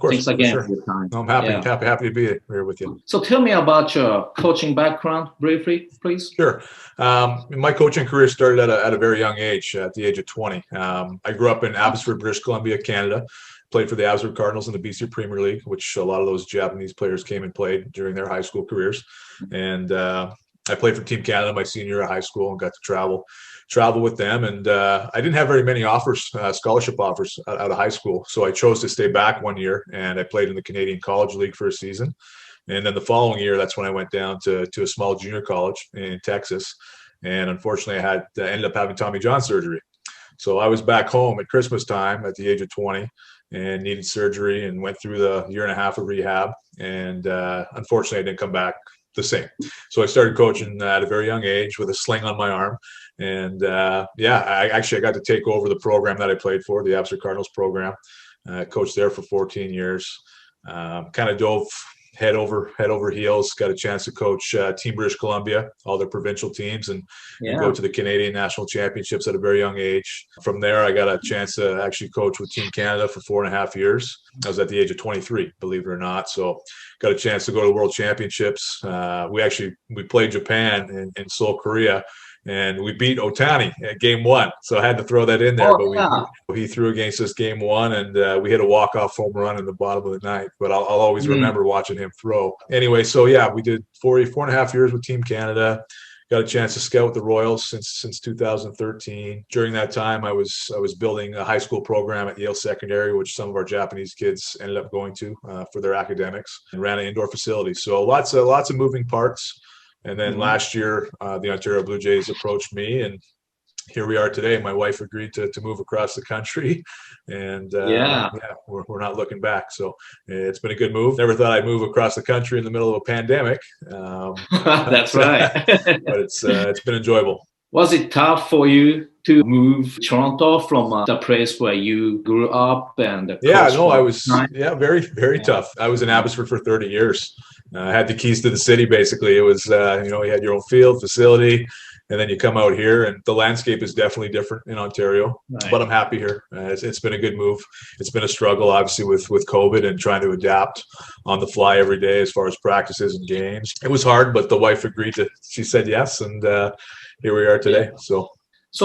course. Thanks again for your time. No, I'm happy to be here with you. So tell me about your coaching background briefly, please. Sure. My coaching career started at a very young age, at the age of 20. I grew up in Abbotsford, British Columbia, Canada. Played for the Abbotsford Cardinals in the BC Premier League, which a lot of those Japanese players came and played during their high school careers. And I played for Team Canada my senior year of high school and got to travel with them. And I didn't have very many offers, scholarship offers out of high school. So I chose to stay back 1 year, and I played in the Canadian College League for a season. And then the following year, that's when I went down to a small junior college in Texas. And unfortunately, I ended up having Tommy John surgery. So I was back home at Christmas time at the age of 20 and needed surgery and went through the year and a half of rehab. And unfortunately, I didn't come back the same. So I started coaching at a very young age with a sling on my arm. And I got to take over the program that I played for, the Abbotsford Cardinals program. Coached there for 14 years. Kind of dove head over heels. Got a chance to coach Team British Columbia, all their provincial teams, and go to the Canadian National Championships at a very young age. From there, I got a chance to actually coach with Team Canada for 4.5 years. I was at the age of 23, believe it or not. So got a chance to go to World Championships. We played Japan in Seoul, Korea, and we beat Otani at game 1. So I had to throw that in there. He threw against us game 1, and we hit a walk-off home run in the bottom of the ninth. But I'll always remember watching him throw. Anyway, so we did 4.5 years with Team Canada. Got a chance to scout with the Royals since 2013. During that time, I was building a high school program at Yale Secondary, which some of our Japanese kids ended up going to for their academics, and ran an indoor facility. So lots of moving parts. And then last year, the Ontario Blue Jays approached me, and here we are today. My wife agreed to move across the country, and we're not looking back. So it's been a good move. Never thought I'd move across the country in the middle of a pandemic. That's right. But it's been enjoyable. Was it tough for you to move Toronto from the place where you grew up? I was very, very tough. I was in Abbotsford for 30 years. I had the keys to the city, basically. It was, you had your own field, facility, and then you come out here, and the landscape is definitely different in Ontario. Right. But I'm happy here. It's been a good move. It's been a struggle, obviously, with COVID and trying to adapt on the fly every day as far as practices and games. It was hard, but the wife agreed she said yes, and here we are today. So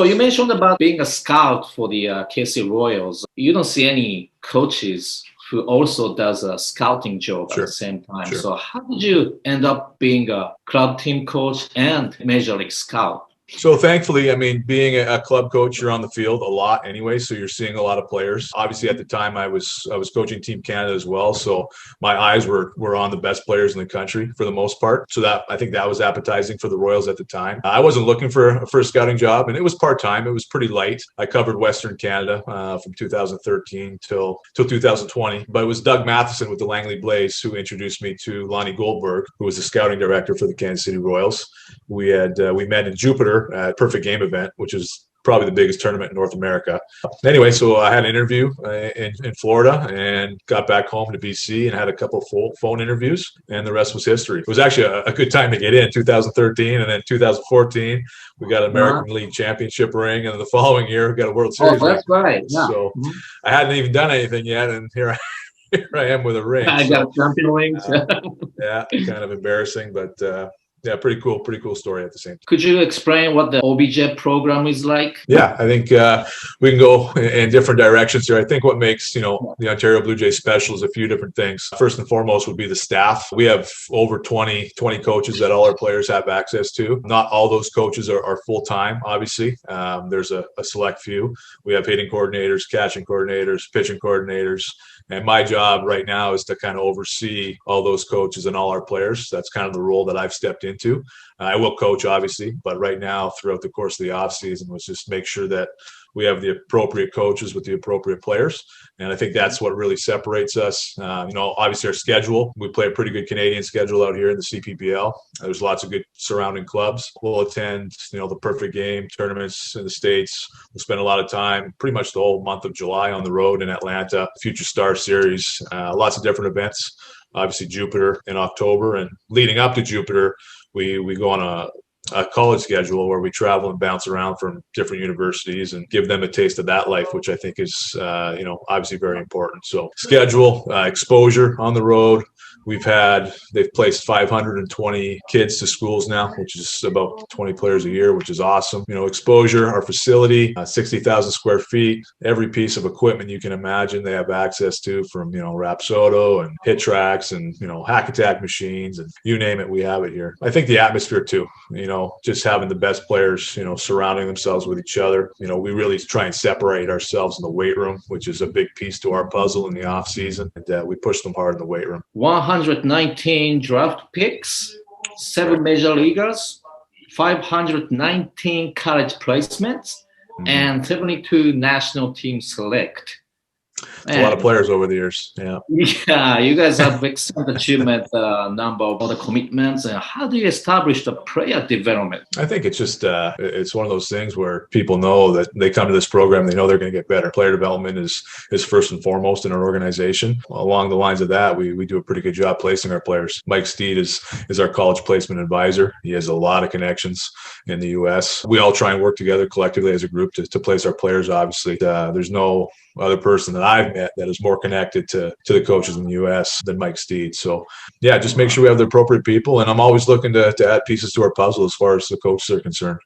you mentioned about being a scout for the KC Royals. You don't see any coaches who also does a scouting job at the same time. Sure. So how did you end up being a club team coach and Major League scout? So thankfully, being a club coach, you're on the field a lot anyway, so you're seeing a lot of players. Obviously, at the time, I was coaching Team Canada as well, so my eyes were on the best players in the country for the most part. So I think that was appetizing for the Royals at the time. I wasn't looking for a scouting job, and it was part-time. It was pretty light. I covered Western Canada from 2013 till 2020, but it was Doug Matheson with the Langley Blaze who introduced me to Lonnie Goldberg, who was the scouting director for the Kansas City Royals. We met in Jupiter at Perfect Game event, which is probably the biggest tournament in North America. Anyway, so I had an interview in Florida and got back home to BC and had a couple of phone interviews, and the rest was history. It was actually a good time to get in, 2013, and then 2014, we got an American League Championship ring, and the following year, we got a World Series ring. That's right. Yeah. So I hadn't even done anything yet, and here I am with a ring. I got champion rings. Kind of embarrassing, but pretty cool story at the same time. Could you explain what the OBJ program is like? Yeah, I think we can go in different directions here. I think what makes, the Ontario Blue Jays special is a few different things. First and foremost would be the staff. We have over 20 coaches that all our players have access to. Not all those coaches are full-time, obviously. There's a select few. We have hitting coordinators, catching coordinators, pitching coordinators. And my job right now is to kind of oversee all those coaches and all our players. That's kind of the role that I've stepped into. I will coach, obviously, but right now, throughout the course of the off season, was just make sure that we have the appropriate coaches with the appropriate players. And I think that's what really separates us. Obviously our schedule, we play a pretty good Canadian schedule out here in the CPPL. There's lots of good surrounding clubs. We'll attend, the Perfect Game tournaments in the States. We'll spend a lot of time, pretty much the whole month of July on the road in Atlanta, Future Star Series, lots of different events. Obviously Jupiter in October, and leading up to Jupiter, we go on a college schedule where we travel and bounce around from different universities and give them a taste of that life, which I think is, obviously very important. So schedule, exposure on the road. They've placed 520 kids to schools now, which is about 20 players a year, which is awesome. Exposure, our facility, 60,000 square feet, every piece of equipment you can imagine they have access to, from, Rapsodo and hit tracks and, hack attack machines, and you name it, we have it here. I think the atmosphere too, just having the best players, surrounding themselves with each other. We really try and separate ourselves in the weight room, which is a big piece to our puzzle in the off season. And we push them hard in the weight room. 119 draft picks, 7 major leaguers, 519 college placements, and 72 national team select. It's a lot of players over the years. Yeah. Yeah, you guys have excellent achievement, number of other commitments. And how do you establish the player development? I think it's just it's one of those things where people know that they come to this program, they know they're going to get better. Player development is first and foremost in our organization. Along the lines of that, we do a pretty good job placing our players. Mike Steed is our college placement advisor. He has a lot of connections in the U.S. We all try and work together collectively as a group to place our players. Obviously, there's no other person that I've met that is more connected to the coaches in the U.S. than Mike Steed. So, yeah, just make sure we have the appropriate people. And I'm always looking to add pieces to our puzzle as far as the coaches are concerned.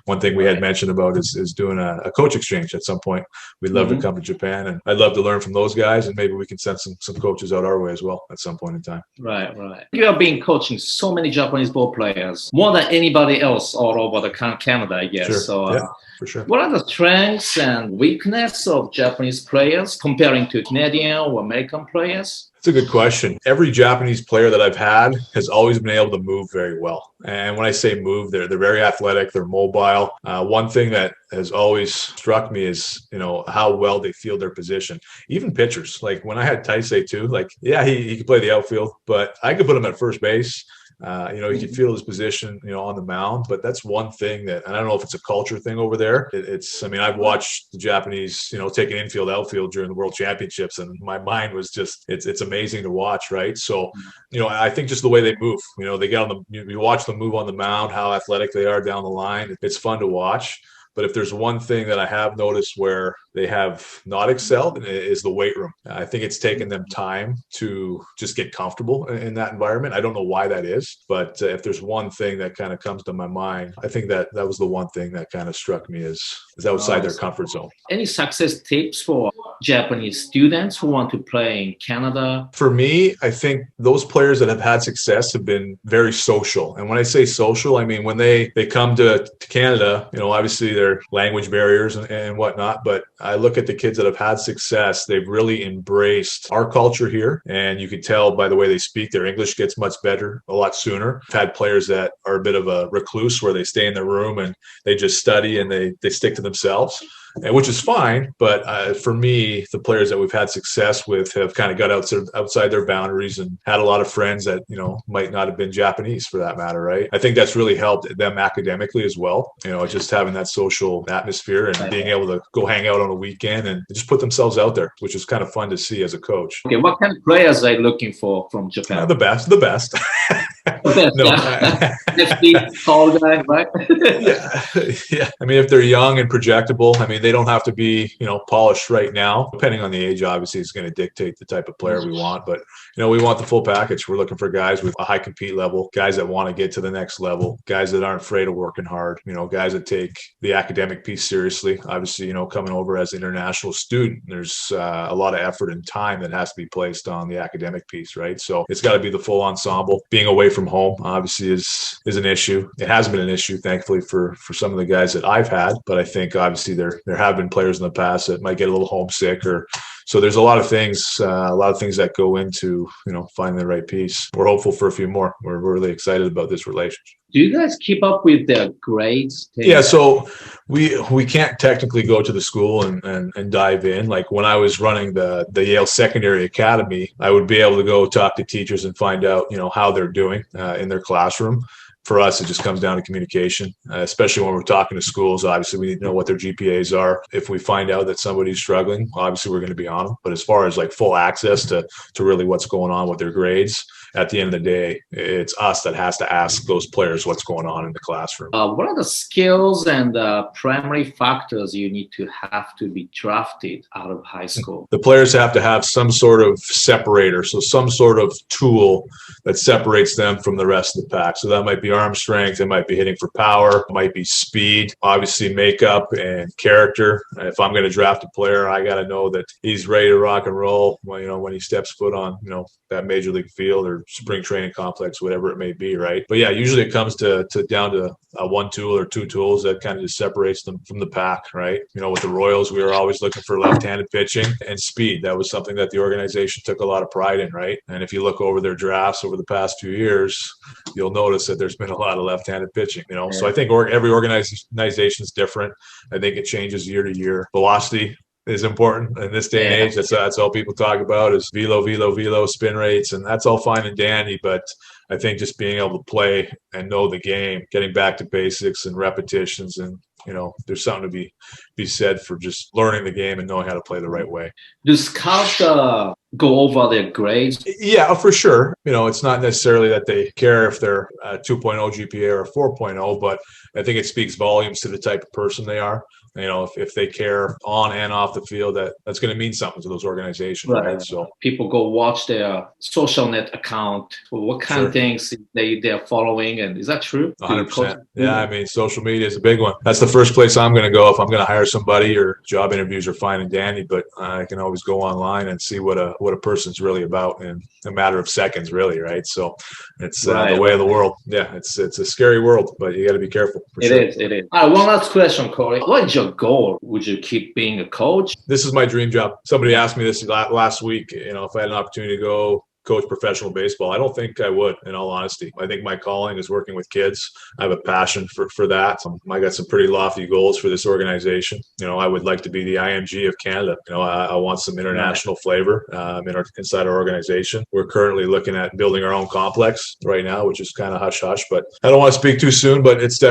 One thing we had mentioned about is doing a coach exchange at some point. We'd love to come to Japan, and I'd love to learn from those guys, and maybe we can send some coaches out our way as well at some point in time. Right. You have been coaching so many Japanese ball players, more than anybody else all over the Canada, I guess. Sure. So, yeah, for sure. What are the strengths and weaknesses of Japanese players comparing to Canadian or American players? It's a good question. Every Japanese player that I've had has always been able to move very well. And when I say move, they're very athletic, they're mobile. One thing that has always struck me is, how well they field their position. Even pitchers, like when I had Taisei too, he could play the outfield, but I could put him at first base. He could feel his position, on the mound, but that's one thing that, and I don't know if it's a culture thing over there. I've watched the Japanese, take an infield, outfield during the World Championships, and my mind was just, it's amazing to watch, right? So, I think just the way they move, they get you watch them move on the mound, how athletic they are down the line. It's fun to watch. But if there's one thing that I have noticed where they have not excelled, it is the weight room. I think it's taken them time to just get comfortable in that environment. I don't know why that is, but if there's one thing that kind of comes to my mind, I think that was the one thing that kind of struck me is outside their comfort zone. Any success tips for Japanese students who want to play in Canada? For me, I think those players that have had success have been very social. And when I say social, I mean when they come to Canada, obviously their language barriers and whatnot, but I look at the kids that have had success, they've really embraced our culture here. And you can tell by the way they speak, their English gets much better a lot sooner. I've had players that are a bit of a recluse where they stay in their room and they just study and they stick to themselves. Which is fine, but for me, the players that we've had success with have kind of got outside their boundaries and had a lot of friends that, might not have been Japanese for that matter, right? I think that's really helped them academically as well, just having that social atmosphere and being able to go hang out on a weekend and just put themselves out there, which is kind of fun to see as a coach. Okay, what kind of players are you looking for from Japan? The best. Nifty, tall guy, right? Yeah. If they're young and projectable, they don't have to be, polished right now. Depending on the age, obviously, it's going to dictate the type of player we want. But, we want the full package. We're looking for guys with a high compete level, guys that want to get to the next level, guys that aren't afraid of working hard, guys that take the academic piece seriously. Obviously, coming over as an international student, there's a lot of effort and time that has to be placed on the academic piece, right? So it's got to be the full ensemble. Being away from home, obviously, is an issue. It has been an issue, thankfully, for some of the guys that I've had. But I think, obviously, there have been players in the past that might get a little homesick so there's a lot of things that go into, finding the right piece. We're hopeful for a few more. We're really excited about this relationship. Do you guys keep up with their grades? Yeah, so we can't technically go to the school and dive in. Like when I was running the Yale Secondary Academy, I would be able to go talk to teachers and find out, how they're doing in their classroom. For us, it just comes down to communication, especially when we're talking to schools. Obviously, we need to know what their GPAs are. If we find out that somebody's struggling, obviously, we're going to be on them. But as far as like full access to really what's going on with their grades, at the end of the day, it's us that has to ask those players what's going on in the classroom. What are the skills and primary factors you need to have to be drafted out of high school? The players have to have some sort of separator, so some sort of tool that separates them from the rest of the pack. So that might be arm strength, it might be hitting for power, it might be speed, obviously makeup and character. If I'm going to draft a player, I got to know that he's ready to rock and roll when he steps foot on that major league field or spring training complex, whatever it may be, right? But yeah, usually it comes down to one tool or two tools that kind of just separates them from the pack, right? With the Royals, we were always looking for left-handed pitching and speed. That was something that the organization took a lot of pride in, right? And if you look over their drafts over the past few years, you'll notice that there's been a lot of left-handed pitching, Yeah. So I think every organization is different. I think it changes year to year. Velocity is important in this day and age. That's all people talk about is velo, spin rates, and that's all fine and dandy. But I think just being able to play and know the game, getting back to basics and repetitions, and there's something to be said for just learning the game and knowing how to play the right way. Do scouts go over their grades? Yeah, for sure. It's not necessarily that they care if they're a 2.0 GPA or a 4.0, but I think it speaks volumes to the type of person they are. If they care on and off the field, that's going to mean something to those organizations, right? So people go watch their social net account. What kind of things they're following, and is that true? 100%. Yeah, I mean, social media is a big one. That's the first place I'm going to go if I'm going to hire somebody. Or job interviews are fine and dandy, but I can always go online and see what a person's really about in a matter of seconds, really, right? So it's the way of the world. Yeah, it's a scary world, but you got to be careful. It is. All right, one last question, Corey. What is your goal? Would you keep being a coach? This is my dream job. Somebody asked me this last week, if I had an opportunity to go coach professional baseball. I don't think I would, in all honesty. I think my calling is working with kids. I have a passion for that. I got some pretty lofty goals for this organization. I would like to be the IMG of Canada. I want some international flavor inside our organization. We're currently looking at building our own complex right now, which is kind of hush-hush, but I don't want to speak too soon, but it's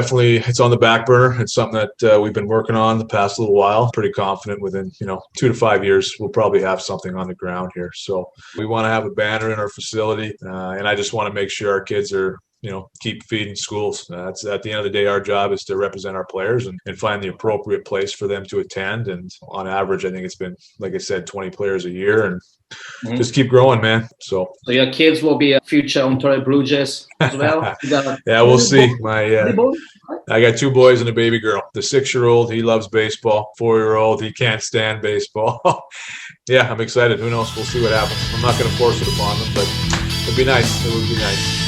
on the back burner. It's something that we've been working on the past little while. Pretty confident within, 2 to 5 years, we'll probably have something on the ground here. So we want to have a banner in our facility, and I just want to make sure our kids are keep feeding schools. That's at the end of the day, our job is to represent our players and find the appropriate place for them to attend. And on average, I think it's been, like I said, 20 players a year, and just keep growing, man. So your kids will be a future Ontario Blue Jays as well? Yeah, we'll see. I got 2 boys and a baby girl. The 6-year-old, he loves baseball. 4-year-old, he can't stand baseball. Yeah, I'm excited. Who knows? We'll see what happens. I'm not going to force it upon them, but it'd be nice. It would be nice.